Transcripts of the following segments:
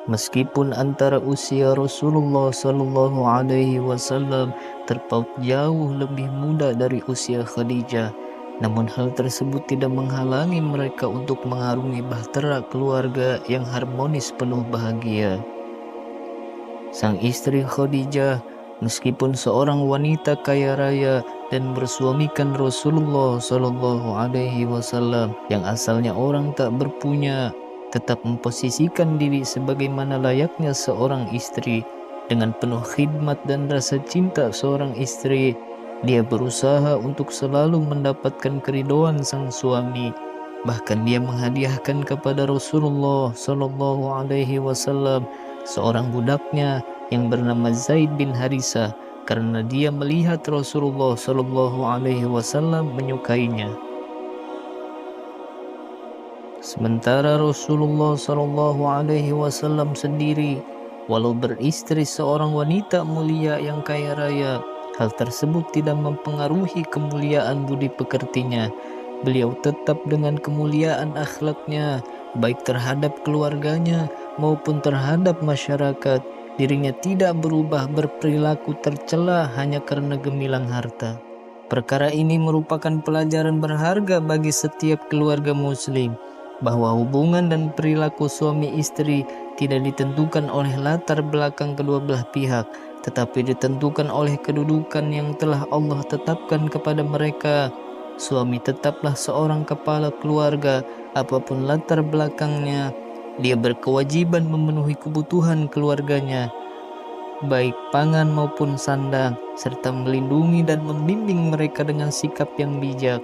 Meskipun antara usia Rasulullah Sallallahu Alaihi Wasallam terpaut jauh lebih muda dari usia Khadijah, namun hal tersebut tidak menghalangi mereka untuk mengarungi bahtera keluarga yang harmonis penuh bahagia. Sang istri Khadijah, meskipun seorang wanita kaya raya dan bersuamikan Rasulullah Sallallahu Alaihi Wasallam yang asalnya orang tak berpunya, tetap memposisikan diri sebagaimana layaknya seorang istri. Dengan penuh khidmat dan rasa cinta seorang istri, dia berusaha untuk selalu mendapatkan keridhaan sang suami. Bahkan dia menghadiahkan kepada Rasulullah Sallallahu Alaihi Wasallam seorang budaknya yang bernama Zaid bin Harisah, karena dia melihat Rasulullah Sallallahu Alaihi Wasallam menyukainya. Sementara Rasulullah Sallallahu Alaihi Wasallam sendiri, walau beristri seorang wanita mulia yang kaya raya, hal tersebut tidak mempengaruhi kemuliaan budi pekertinya. Beliau tetap dengan kemuliaan akhlaknya, baik terhadap keluarganya maupun terhadap masyarakat. Dirinya tidak berubah berperilaku tercela hanya karena gemilang harta. Perkara ini merupakan pelajaran berharga bagi setiap keluarga muslim, bahwa hubungan dan perilaku suami istri tidak ditentukan oleh latar belakang kedua belah pihak, tetapi ditentukan oleh kedudukan yang telah Allah tetapkan kepada mereka. Suami tetaplah seorang kepala keluarga, apapun latar belakangnya. Dia berkewajiban memenuhi kebutuhan keluarganya, baik pangan maupun sandang, serta melindungi dan membimbing mereka dengan sikap yang bijak.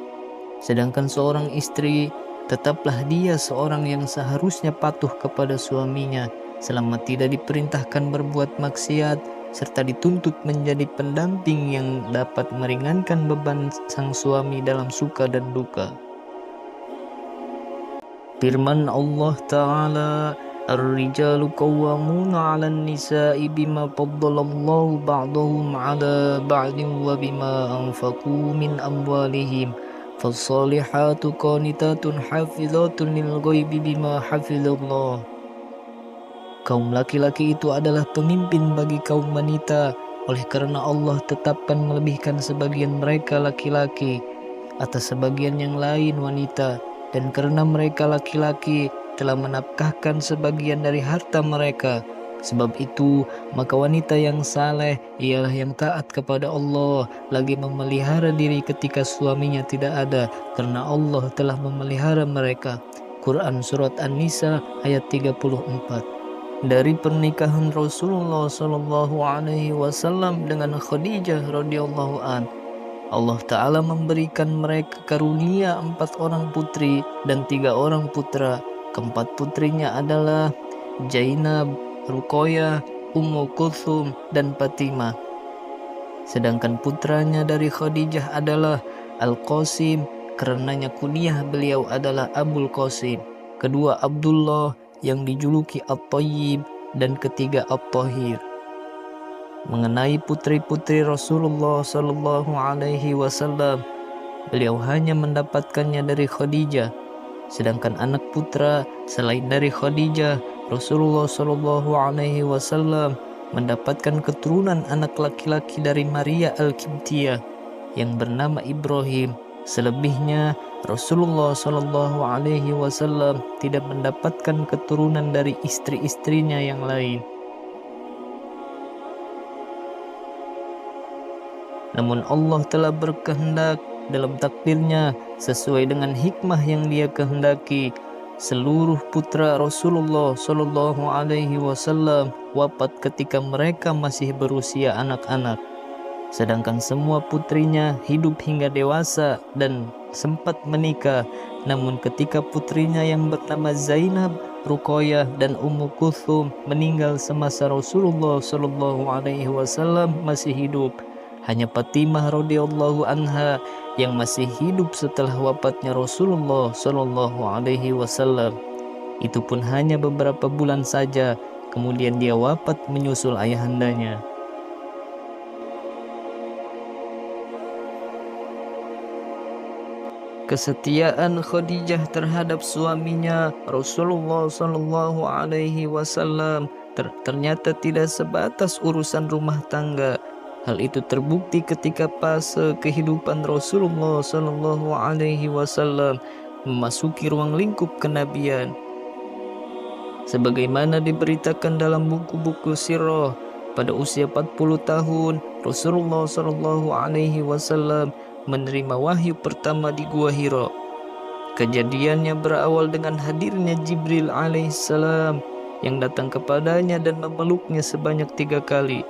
Sedangkan seorang istri, tetaplah dia seorang yang seharusnya patuh kepada suaminya selama tidak diperintahkan berbuat maksiat, serta dituntut menjadi pendamping yang dapat meringankan beban sang suami dalam suka dan duka. Firman Allah Ta'ala, Ar-rijalu qawwamuna 'alan nisa'i bima faddalallahu ba'dahum 'ala ba'din wa bima anfaqu min amwalihim. Fassalihatu qanitatun hafizatun lil ghaibi bima hafizallah. Kaum laki-laki itu adalah pemimpin bagi kaum wanita, oleh karena Allah tetapkan melebihkan sebagian mereka laki-laki atas sebagian yang lain wanita, dan karena mereka laki-laki telah menafkahkan sebagian dari harta mereka. Sebab itu, maka wanita yang saleh ialah yang taat kepada Allah, lagi memelihara diri ketika suaminya tidak ada, karena Allah telah memelihara mereka. Quran Surat An-Nisa ayat 34. Dari pernikahan Rasulullah Sallallahu Alaihi Wasallam dengan Khadijah radhiyallahu an, Allah Ta'ala memberikan mereka karunia 4 orang putri dan 3 orang putra. Keempat putrinya adalah Zainab, Ruqayyah, Ummu Kulthum, dan Fatimah. Sedangkan putranya dari Khadijah adalah Al-Qasim, karenanya kunyah beliau adalah Abul Qasim. Kedua Abdullah yang dijuluki At-Tayyib, dan ketiga At-Tahir. Mengenai putri-putri Rasulullah Sallallahu Alaihi Wasallam, beliau hanya mendapatkannya dari Khadijah. Sedangkan anak putra selain dari Khadijah, Rasulullah Sallallahu Alaihi Wasallam mendapatkan keturunan anak laki-laki dari Maria Al-Qibtiyah yang bernama Ibrahim. Selebihnya, Rasulullah Sallallahu Alaihi Wasallam tidak mendapatkan keturunan dari istri-istrinya yang lain. Namun Allah telah berkehendak dalam takdirnya sesuai dengan hikmah yang Dia kehendaki, seluruh putra Rasulullah Sallallahu Alaihi Wasallam wafat ketika mereka masih berusia anak-anak. Sedangkan semua putrinya hidup hingga dewasa dan sempat menikah. Namun ketika putrinya yang bernama Zainab, Ruqayyah, dan Ummu Kulthum meninggal semasa Rasulullah Sallallahu Alaihi Wasallam masih hidup, hanya Fatimah radhiyallahu anha yang masih hidup setelah wafatnya Rasulullah Sallallahu Alaihi Wasallam. Itu pun hanya beberapa bulan saja, kemudian dia wafat menyusul ayahandanya. Kesetiaan Khadijah terhadap suaminya Rasulullah Shallallahu Alaihi Wasallam ternyata tidak sebatas urusan rumah tangga. Hal itu terbukti ketika fase kehidupan Rasulullah Shallallahu Alaihi Wasallam memasuki ruang lingkup kenabian. Sebagaimana diberitakan dalam buku-buku sirah, pada usia 40 tahun Rasulullah Shallallahu Alaihi Wasallam menerima wahyu pertama di Gua Hira. Kejadiannya berawal dengan hadirnya Jibril alaihissalam yang datang kepadanya dan memeluknya sebanyak 3 kali.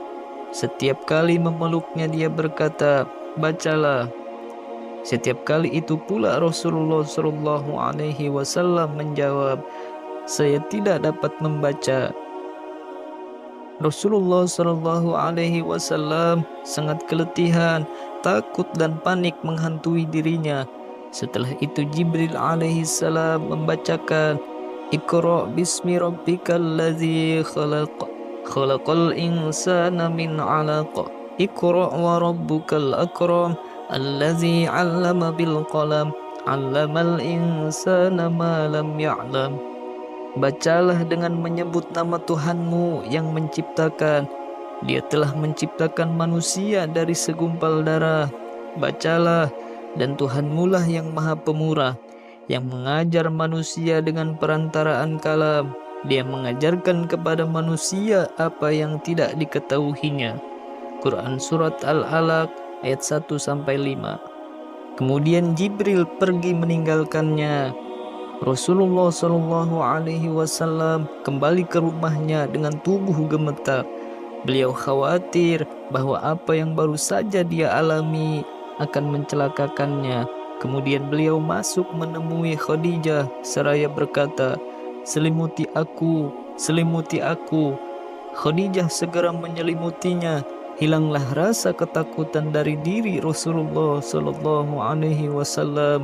Setiap kali memeluknya dia berkata, "Bacalah." Setiap kali itu pula Rasulullah Shallallahu Alaihi Wasallam menjawab, "Saya tidak dapat membaca." Rasulullah Shallallahu Alaihi Wasallam sangat keletihan, takut dan panik menghantui dirinya. Setelah itu Jibril alaihissalam membacakan, "Iqra bismi rabbikal ladzi khalaq, khalaqal insana min 'alaq, Iqra wa rabbukal akram, alladzi 'allama bil qalam, 'allamal insana ma lam ya'lam." Bacalah dengan menyebut nama Tuhanmu yang menciptakan. Dia telah menciptakan manusia dari segumpal darah. Bacalah, dan Tuhanmu lah yang maha pemurah, yang mengajar manusia dengan perantaraan kalam. Dia mengajarkan kepada manusia apa yang tidak diketahuinya. Quran Surat Al-Alaq ayat 1-5. Kemudian Jibril pergi meninggalkannya. Rasulullah Shallallahu Alaihi Wasallam kembali ke rumahnya dengan tubuh gemetar. Beliau khawatir bahwa apa yang baru saja dia alami akan mencelakakannya. Kemudian beliau masuk menemui Khadijah seraya berkata, "Selimuti aku, selimuti aku." Khadijah segera menyelimutinya. Hilanglah rasa ketakutan dari diri Rasulullah Shallallahu Alaihi Wasallam.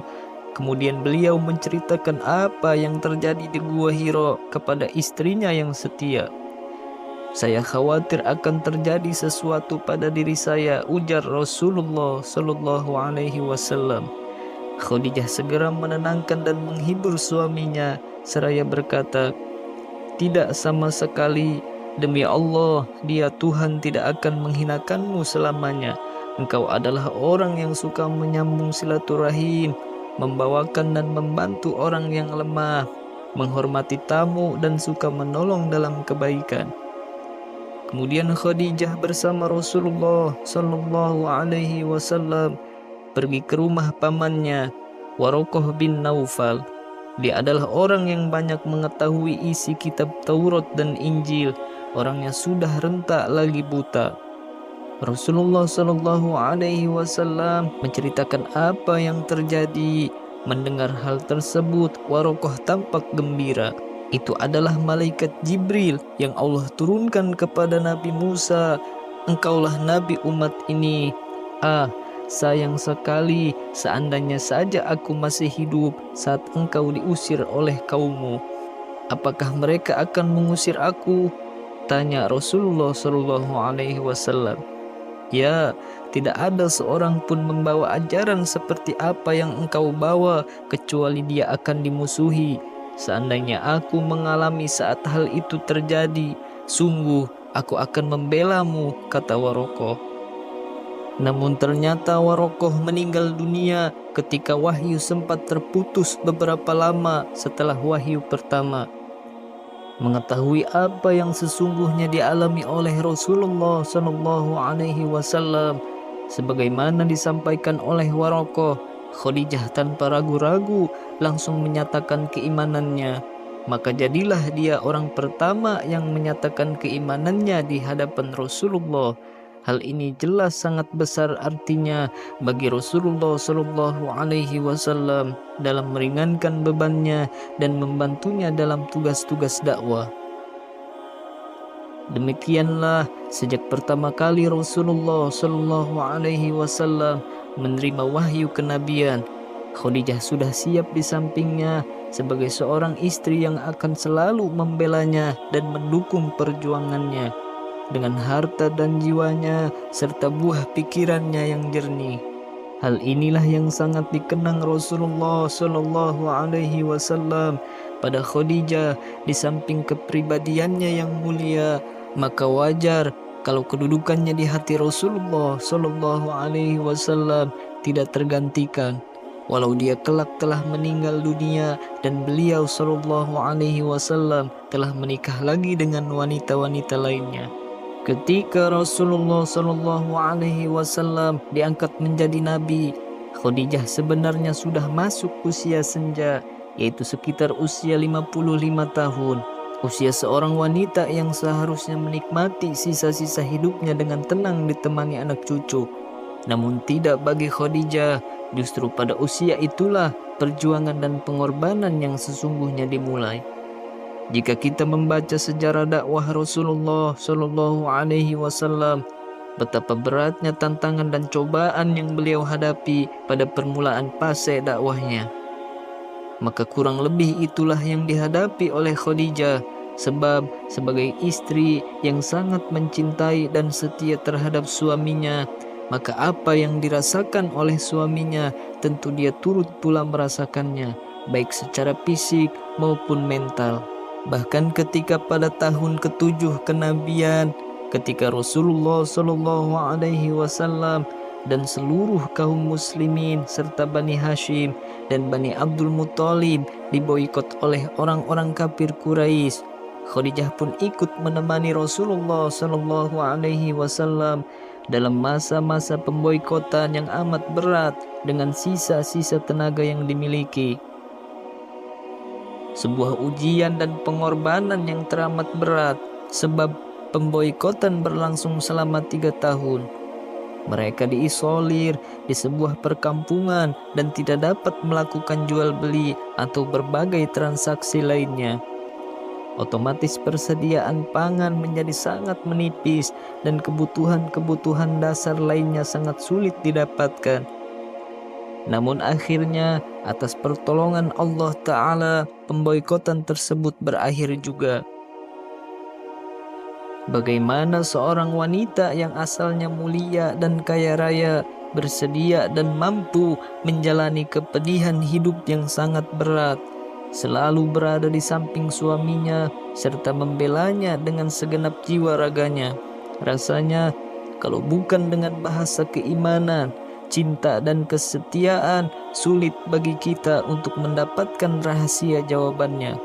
Kemudian beliau menceritakan apa yang terjadi di Gua Hira kepada istrinya yang setia. "Saya khawatir akan terjadi sesuatu pada diri saya," ujar Rasulullah Shallallahu Alaihi Wasallam. Khadijah segera menenangkan dan menghibur suaminya seraya berkata, "Tidak sama sekali, demi Allah, Dia Tuhan tidak akan menghinakanmu selamanya. Engkau adalah orang yang suka menyambung silaturahim, membawakan dan membantu orang yang lemah, menghormati tamu dan suka menolong dalam kebaikan." Kemudian Khadijah bersama Rasulullah Shallallahu Alaihi Wasallam pergi ke rumah pamannya Waraqah bin Naufal. Dia adalah orang yang banyak mengetahui isi kitab Taurat dan Injil. Orangnya sudah rentak lagi buta. Rasulullah Shallallahu Alaihi Wasallam menceritakan apa yang terjadi. Mendengar hal tersebut, Waraqah tampak gembira. Itu adalah malaikat Jibril yang Allah turunkan kepada Nabi Musa. "Engkaulah nabi umat ini. Sayang sekali seandainya saja aku masih hidup saat engkau diusir oleh kaummu. Apakah mereka akan mengusir aku?" tanya Rasulullah Shallallahu Alaihi Wasallam. "Ya, tidak ada seorang pun membawa ajaran seperti apa yang engkau bawa, kecuali dia akan dimusuhi. Seandainya aku mengalami saat hal itu terjadi, sungguh aku akan membelamu," kata Waraqah. Namun ternyata Waraqah meninggal dunia ketika wahyu sempat terputus beberapa lama setelah wahyu pertama. Mengetahui apa yang sesungguhnya dialami oleh Rasulullah Shallallahu Alaihi Wasallam, sebagaimana disampaikan oleh Waraqah, Khadijah tanpa ragu-ragu langsung menyatakan keimanannya. Maka jadilah dia orang pertama yang menyatakan keimanannya di hadapan Rasulullah. Hal ini jelas sangat besar artinya bagi Rasulullah Shallallahu Alaihi Wasallam dalam meringankan bebannya dan membantunya dalam tugas-tugas dakwah. Demikianlah sejak pertama kali Rasulullah Shallallahu Alaihi Wasallam menerima wahyu kenabian, Khadijah sudah siap di sampingnya sebagai seorang istri yang akan selalu membelanya dan mendukung perjuangannya dengan harta dan jiwanya serta buah pikirannya yang jernih. Hal inilah yang sangat dikenang Rasulullah Shallallahu Alaihi Wasallam pada Khadijah. Di samping kepribadiannya yang mulia, maka wajar kalau kedudukannya di hati Rasulullah Shallallahu Alaihi Wasallam tidak tergantikan. Walau dia kelak telah meninggal dunia dan beliau Shallallahu Alaihi Wasallam telah menikah lagi dengan wanita-wanita lainnya. Ketika Rasulullah Shallallahu Alaihi Wasallam diangkat menjadi nabi, Khadijah sebenarnya sudah masuk usia senja, yaitu sekitar usia 55 tahun. Usia seorang wanita yang seharusnya menikmati sisa-sisa hidupnya dengan tenang ditemani anak cucu. Namun tidak bagi Khadijah, justru pada usia itulah perjuangan dan pengorbanan yang sesungguhnya dimulai. Jika kita membaca sejarah dakwah Rasulullah Shallallahu Alaihi Wasallam, betapa beratnya tantangan dan cobaan yang beliau hadapi pada permulaan fase dakwahnya, maka kurang lebih itulah yang dihadapi oleh Khadijah. Sebab sebagai istri yang sangat mencintai dan setia terhadap suaminya, maka apa yang dirasakan oleh suaminya tentu dia turut pula merasakannya, baik secara fisik maupun mental. Bahkan ketika pada tahun ke-7 kenabian, ketika Rasulullah Shallallahu Alaihi Wasallam dan seluruh kaum muslimin serta Bani Hashim dan Bani Abdul Muthalib diboikot oleh orang-orang kafir Quraisy, Khadijah pun ikut menemani Rasulullah Shallallahu Alaihi Wasallam dalam masa-masa pemboikotan yang amat berat dengan sisa-sisa tenaga yang dimiliki. Sebuah ujian dan pengorbanan yang teramat berat, sebab pemboikotan berlangsung selama 3 tahun. Mereka diisolir di sebuah perkampungan dan tidak dapat melakukan jual beli atau berbagai transaksi lainnya. Otomatis persediaan pangan menjadi sangat menipis dan kebutuhan-kebutuhan dasar lainnya sangat sulit didapatkan. Namun akhirnya atas pertolongan Allah Ta'ala, pemboikotan tersebut berakhir juga. Bagaimana seorang wanita yang asalnya mulia dan kaya raya bersedia dan mampu menjalani kepedihan hidup yang sangat berat, selalu berada di samping suaminya serta membelanya dengan segenap jiwa raganya. Rasanya kalau bukan dengan bahasa keimanan, cinta dan kesetiaan, sulit bagi kita untuk mendapatkan rahasia jawabannya.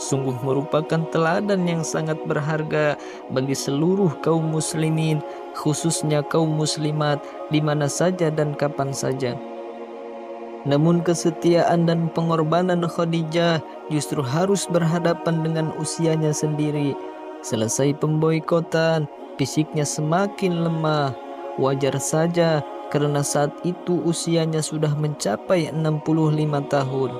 Sungguh merupakan teladan yang sangat berharga bagi seluruh kaum muslimin, khususnya kaum muslimat di mana saja dan kapan saja. Namun kesetiaan dan pengorbanan Khadijah justru harus berhadapan dengan usianya sendiri. Selesai pemboikotan, fisiknya semakin lemah. Wajar saja karena saat itu usianya sudah mencapai 65 tahun.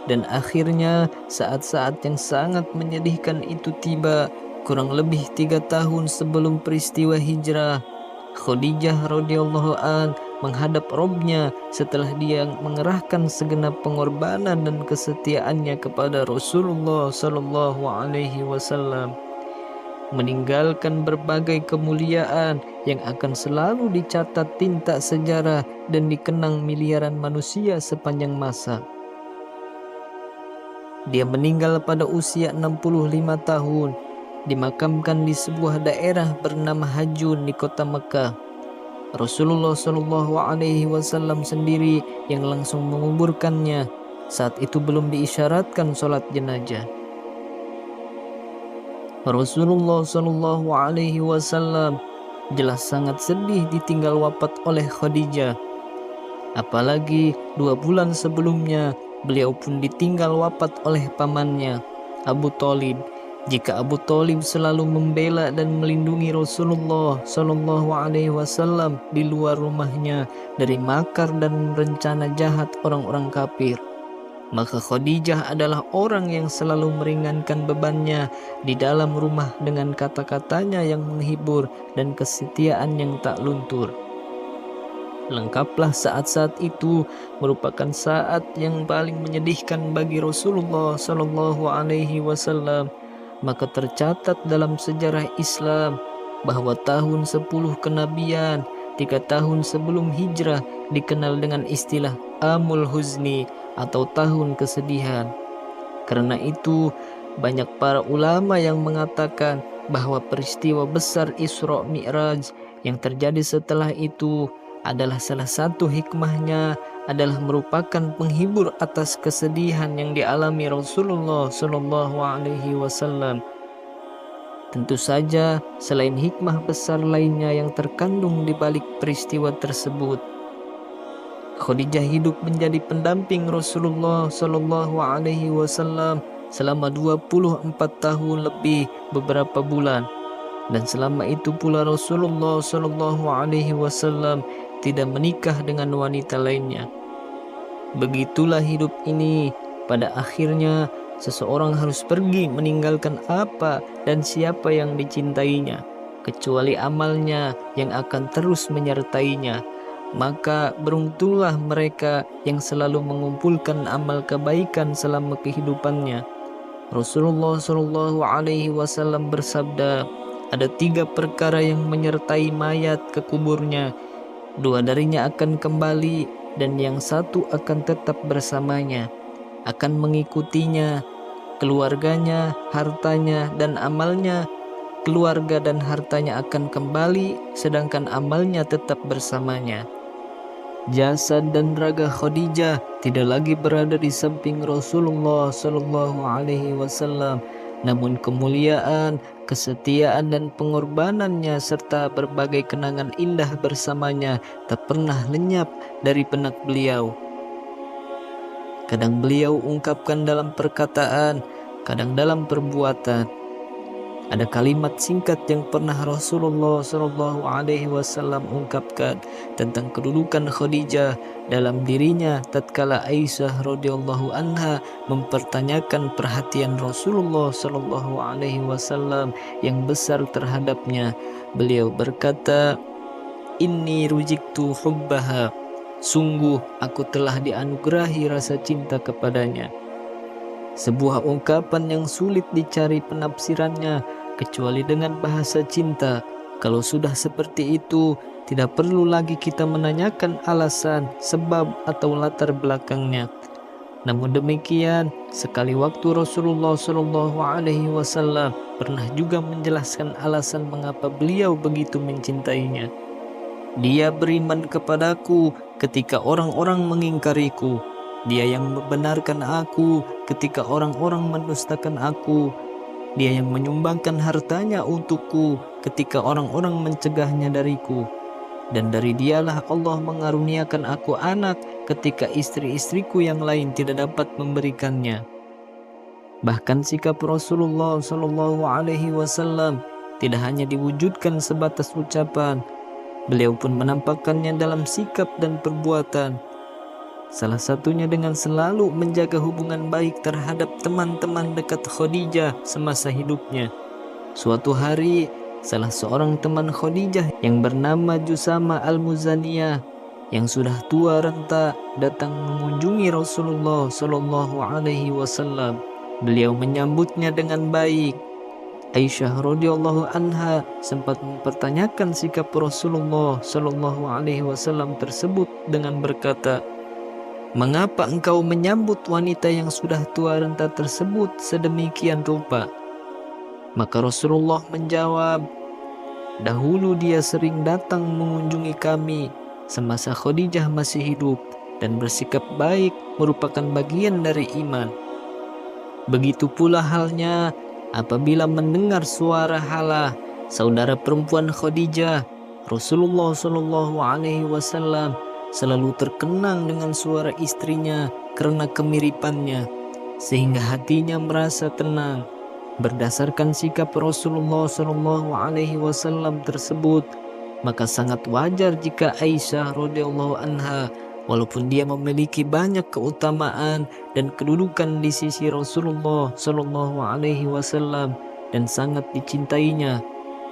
Dan akhirnya saat-saat yang sangat menyedihkan itu tiba, kurang lebih 3 tahun sebelum peristiwa hijrah. Khadijah radhiyallahu an menghadap Robnya setelah dia mengerahkan segenap pengorbanan dan kesetiaannya kepada Rasulullah Sallallahu Alaihi Wasallam, meninggalkan berbagai kemuliaan yang akan selalu dicatat tinta sejarah dan dikenang miliaran manusia sepanjang masa. Dia meninggal pada usia 65 tahun, dimakamkan di sebuah daerah bernama Hajun di kota Mekah. Rasulullah Shallallahu Alaihi Wasallam sendiri yang langsung menguburkannya. Saat itu belum diisyaratkan sholat jenazah. Rasulullah Shallallahu Alaihi Wasallam jelas sangat sedih ditinggal wafat oleh Khadijah. Apalagi 2 bulan sebelumnya beliau pun ditinggal wafat oleh pamannya Abu Thalib. Jika Abu Thalib selalu membela dan melindungi Rasulullah Shallallahu Alaihi Wasallam di luar rumahnya dari makar dan rencana jahat orang-orang kafir, maka Khadijah adalah orang yang selalu meringankan bebannya di dalam rumah dengan kata-katanya yang menghibur dan kesetiaan yang tak luntur. Lengkaplah saat-saat itu merupakan saat yang paling menyedihkan bagi Rasulullah Shallallahu Alaihi Wasallam. Maka tercatat dalam sejarah Islam bahwa tahun 10 kenabian, 3 tahun sebelum hijrah dikenal dengan istilah Amul Huzni atau tahun kesedihan. Karena itu, banyak para ulama yang mengatakan bahwa peristiwa besar Isra Mi'raj yang terjadi setelah itu adalah salah satu hikmahnya adalah merupakan penghibur atas kesedihan yang dialami Rasulullah Shallallahu Alaihi Wasallam. Tentu saja, selain hikmah besar lainnya yang terkandung di balik peristiwa tersebut, Khadijah hidup menjadi pendamping Rasulullah Shallallahu Alaihi Wasallam selama 24 tahun lebih beberapa bulan, dan selama itu pula Rasulullah Shallallahu Alaihi Wasallam tidak menikah dengan wanita lainnya. Begitulah hidup ini. Pada akhirnya, seseorang harus pergi meninggalkan apa dan siapa yang dicintainya, kecuali amalnya yang akan terus menyertainya. Maka beruntunglah mereka yang selalu mengumpulkan amal kebaikan selama kehidupannya. Rasulullah Shallallahu Alaihi Wasallam bersabda, ada 3 perkara yang menyertai mayat ke kuburnya. 2 darinya akan kembali dan yang 1 akan tetap bersamanya, akan mengikutinya, keluarganya, hartanya, dan amalnya. Keluarga dan hartanya akan kembali, sedangkan amalnya tetap bersamanya. Jasad dan raga Khadijah tidak lagi berada di samping Rasulullah Shallallahu Alaihi Wasallam, namun kemuliaan, kesetiaan dan pengorbanannya serta berbagai kenangan indah bersamanya tak pernah lenyap dari benak beliau. Kadang beliau ungkapkan dalam perkataan, kadang dalam perbuatan. Ada kalimat singkat yang pernah Rasulullah Shallallahu Alaihi Wasallam ungkapkan tentang kedudukan Khadijah dalam dirinya tatkala Aisyah radhiyallahu anha mempertanyakan perhatian Rasulullah Shallallahu Alaihi Wasallam yang besar terhadapnya. Beliau berkata, "Inni rujiktu hubbaha." Sungguh aku telah dianugerahi rasa cinta kepadanya. Sebuah ungkapan yang sulit dicari penafsirannya kecuali dengan bahasa cinta. Kalau sudah seperti itu, tidak perlu lagi kita menanyakan alasan, sebab atau latar belakangnya. Namun demikian, sekali waktu Rasulullah Shallallahu Alaihi Wasallam pernah juga menjelaskan alasan mengapa beliau begitu mencintainya. Dia beriman kepadaku ketika orang-orang mengingkariku. Dia yang membenarkan aku ketika orang-orang mendustakan aku. Dia yang menyumbangkan hartanya untukku ketika orang-orang mencegahnya dariku. Dan dari dialah Allah mengaruniakan aku anak ketika istri-istriku yang lain tidak dapat memberikannya. Bahkan sikap Rasulullah Shallallahu Alaihi Wasallam tidak hanya diwujudkan sebatas ucapan, beliau pun menampakkannya dalam sikap dan perbuatan. Salah satunya dengan selalu menjaga hubungan baik terhadap teman-teman dekat Khadijah semasa hidupnya. Suatu hari, salah seorang teman Khadijah yang bernama Jusama Al-Muzaniyah yang sudah tua renta datang mengunjungi Rasulullah Shallallahu Alaihi Wasallam. Beliau menyambutnya dengan baik. Aisyah radhiyallahu anha sempat mempertanyakan sikap Rasulullah Shallallahu Alaihi Wasallam tersebut dengan berkata, "Mengapa engkau menyambut wanita yang sudah tua renta tersebut sedemikian rupa?" Maka Rasulullah menjawab, "Dahulu dia sering datang mengunjungi kami semasa Khadijah masih hidup, dan bersikap baik merupakan bagian dari iman. Begitu pula halnya apabila mendengar suara Halah, saudara perempuan Khadijah. Rasulullah Shallallahu Alaihi Wasallam selalu terkenang dengan suara istrinya karena kemiripannya, sehingga hatinya merasa tenang. Berdasarkan sikap Rasulullah Shallallahu Alaihi Wasallam tersebut, maka sangat wajar jika Aisyah radhiyallahu anha, walaupun dia memiliki banyak keutamaan dan kedudukan di sisi Rasulullah Shallallahu Alaihi Wasallam dan sangat dicintainya,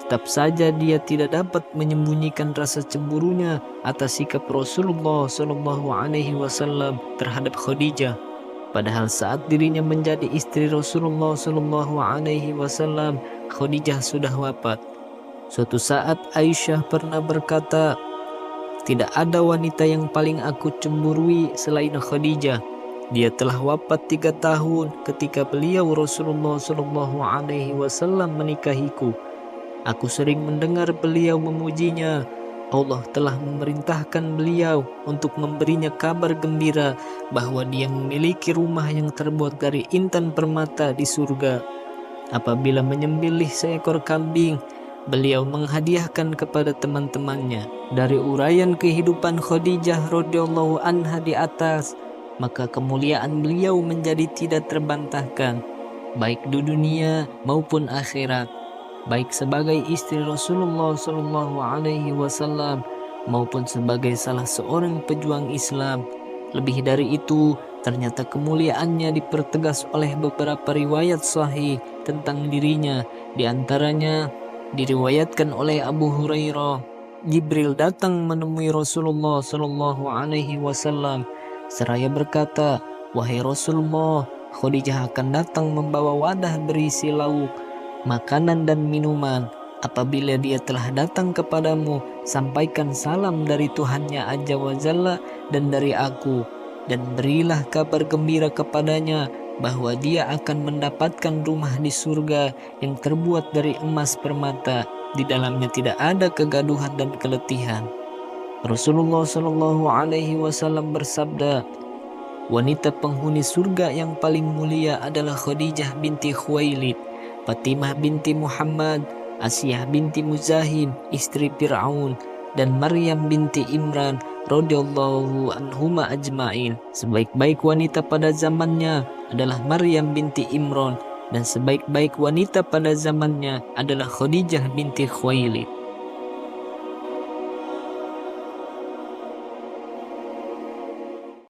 tetap saja dia tidak dapat menyembunyikan rasa cemburunya atas sikap Rasulullah Shallallahu Alaihi Wasallam terhadap Khadijah. Padahal saat dirinya menjadi istri Rasulullah Shallallahu Alaihi Wasallam, Khadijah sudah wafat. Suatu saat Aisyah pernah berkata, tidak ada wanita yang paling aku cemburui selain Khadijah. Dia telah wafat 3 tahun ketika beliau Rasulullah Shallallahu Alaihi Wasallam menikahiku. Aku sering mendengar beliau memujinya. Allah telah memerintahkan beliau untuk memberinya kabar gembira bahwa dia memiliki rumah yang terbuat dari intan permata di surga. Apabila menyembelih seekor kambing, beliau menghadiahkan kepada teman-temannya. Dari uraian kehidupan Khadijah radhiyallahu anha di atas, maka kemuliaan beliau menjadi tidak terbantahkan, baik di dunia maupun akhirat, baik sebagai istri Rasulullah Shallallahu Alaihi Wasallam maupun sebagai salah seorang pejuang Islam. Lebih dari itu, ternyata kemuliaannya dipertegas oleh beberapa riwayat sahih tentang dirinya. Di antaranya diriwayatkan oleh Abu Hurairah, Jibril datang menemui Rasulullah Shallallahu Alaihi Wasallam seraya berkata, "Wahai Rasulullah, Khadijah akan datang membawa wadah berisi lauk, makanan dan minuman. Apabila dia telah datang kepadamu, sampaikan salam dari Tuhannya Azza wa Jalla dan dari aku, dan berilah kabar gembira kepadanya bahwa dia akan mendapatkan rumah di surga yang terbuat dari emas permata. Di dalamnya tidak ada kegaduhan dan keletihan." Rasulullah Shallallahu Alaihi Wasallam bersabda, "Wanita penghuni surga yang paling mulia adalah Khadijah binti Khuwailid, Fatimah binti Muhammad, Asiyah binti Muzahim, istri Fir'aun, dan Maryam binti Imran radhiyallahu anhuma ajma'in." Sebaik-baik wanita pada zamannya adalah Maryam binti Imran, dan sebaik-baik wanita pada zamannya adalah Khadijah binti Khuwailid.